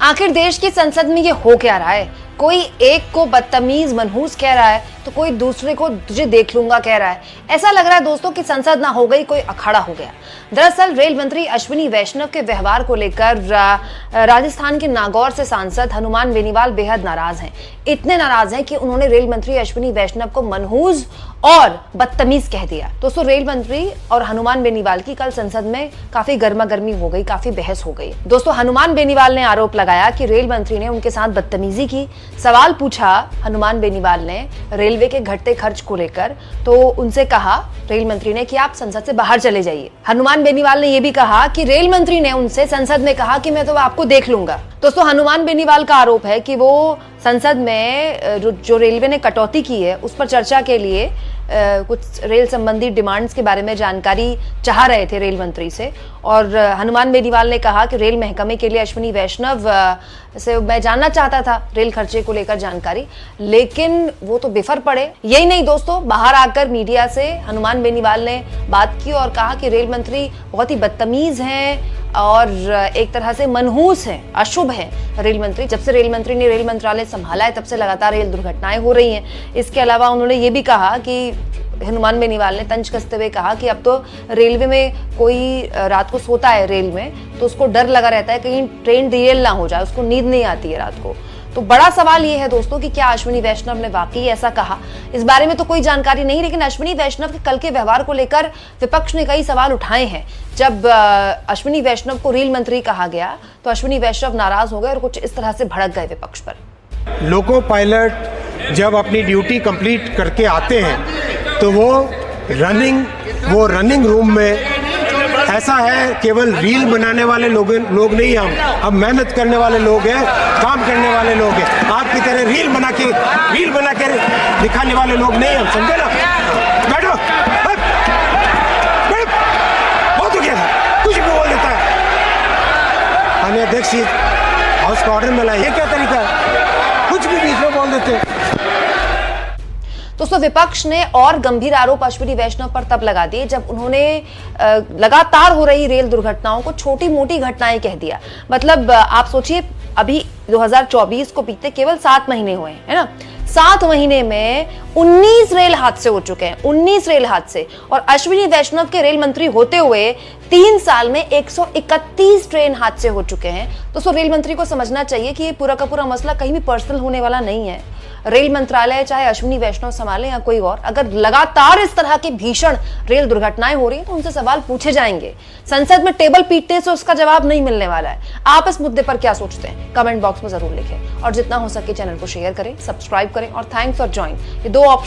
आखिर देश की संसद में ये हो क्या रहा है? कोई एक को बदतमीज मनहूस कह रहा है तो कोई दूसरे को तुझे देख लूंगा कह रहा है। ऐसा लग रहा है दोस्तों कि संसद ना हो गई, कोई अखाड़ा हो गया। दरअसल रेल मंत्री अश्विनी वैष्णव के व्यवहार को लेकर राजस्थान के नागौर से सांसद हनुमान बेनीवाल बेहद नाराज हैं। इतने नाराज हैं कि उन्होंने रेल मंत्री अश्विनी वैष्णव को मनहूस और बदतमीज कह दिया। दोस्तों, रेल मंत्री और हनुमान बेनीवाल की कल संसद में काफी गर्मा गर्मी हो गई, काफी बहस हो गई। दोस्तों, हनुमान बेनीवाल ने आरोप लगाया कि रेल मंत्री ने उनके साथ बदतमीजी की। सवाल पूछा हनुमान बेनीवाल ने रेलवे के घटते खर्च को लेकर, तो उनसे कहा रेल मंत्री ने कि आप संसद से बाहर चले जाइए। हनुमान बेनीवाल ने यह भी कहा कि रेल मंत्री ने उनसे संसद में कहा कि मैं तो आपको देख लूंगा। दोस्तों, हनुमान बेनीवाल का आरोप है कि वो संसद में जो रेलवे ने कटौती की है उस पर चर्चा के लिए कुछ रेल संबंधी डिमांड्स के बारे में जानकारी चाह रहे थे रेल मंत्री से। और हनुमान बेनीवाल ने कहा कि रेल महकमे के लिए अश्विनी वैष्णव से मैं जानना चाहता था रेल खर्चे को लेकर जानकारी, लेकिन वो तो बेफर पड़े। यही नहीं दोस्तों, बाहर आकर मीडिया से हनुमान बेनीवाल ने बात की और कहा कि रेल मंत्री बहुत ही बदतमीज हैं और एक तरह से मनहूस हैं, अशुभ हैं रेल मंत्री। जब से रेल मंत्री ने रेल मंत्रालय संभाला है तब से लगातार रेल दुर्घटनाएं हो रही हैं। इसके अलावा उन्होंने ये भी कहा कि हनुमान बेनीवाल ने तंज कसते हुए कहा कि अब तो रेलवे में कोई रात को सोता है रेल में तो उसको डर लगा रहता है कहीं ट्रेन डिरेल ना हो जाए, उसको नींद नहीं आती है रात को। तो बड़ा सवाल ये है दोस्तों कि क्या अश्विनी वैष्णव ने वाकई ऐसा कहा? इस बारे में तो कोई जानकारी नहीं, लेकिन अश्विनी वैष्णव के कल के व्यवहार को लेकर विपक्ष ने कई सवाल उठाए हैं। जब अश्विनी वैष्णव को रेल मंत्री कहा गया तो अश्विनी वैष्णव नाराज हो गए और कुछ इस तरह से भड़क गए विपक्ष पर। लोको पायलट जब अपनी ड्यूटी कंप्लीट करके आते हैं तो वो रनिंग रूम में ऐसा है, केवल रील बनाने वाले लोग नहीं, हम मेहनत करने वाले लोग हैं, काम करने वाले लोग हैं। आपकी तरह रील बना के दिखाने वाले लोग नहीं हम, समझे ना? बैठो, बहुत हो गया था, कुछ भी बोल देता है। हमें अध्यक्ष हाउस का ऑर्डर मिला, ये क्या तरीका है? कुछ भी बीच में बोल देते हैं। दोस्तों, विपक्ष ने और गंभीर आरोप अश्विनी वैष्णव पर तब लगा दिए जब उन्होंने लगातार हो रही रेल दुर्घटनाओं को छोटी मोटी घटनाएं कह दिया। मतलब आप सोचिए, अभी 2024 को बीते केवल 7 महीने हुए हैं, है ना? 7 महीने में 19 रेल हादसे हो चुके हैं, 19 रेल हादसे। और अश्विनी वैष्णव के रेल मंत्री होते हुए 3 साल में 131 ट्रेन हादसे हो चुके हैं। दोस्तों, रेल मंत्री को समझना चाहिए कि ये पूरा का पूरा मसला कहीं भी पर्सनल होने वाला नहीं है। रेल मंत्रालय चाहे अश्विनी वैष्णव संभाले या कोई और, अगर लगातार इस तरह की भीषण रेल दुर्घटनाएं हो रही हैं तो उनसे सवाल पूछे जाएंगे। संसद में टेबल पीटने से उसका जवाब नहीं मिलने वाला है। आप इस मुद्दे पर क्या सोचते हैं? कमेंट बॉक्स में जरूर लिखें और जितना हो सके चैनल को शेयर करें, सब्सक्राइब करें और थैंक्स फॉर ज्वाइन, ये 2 ऑप्शन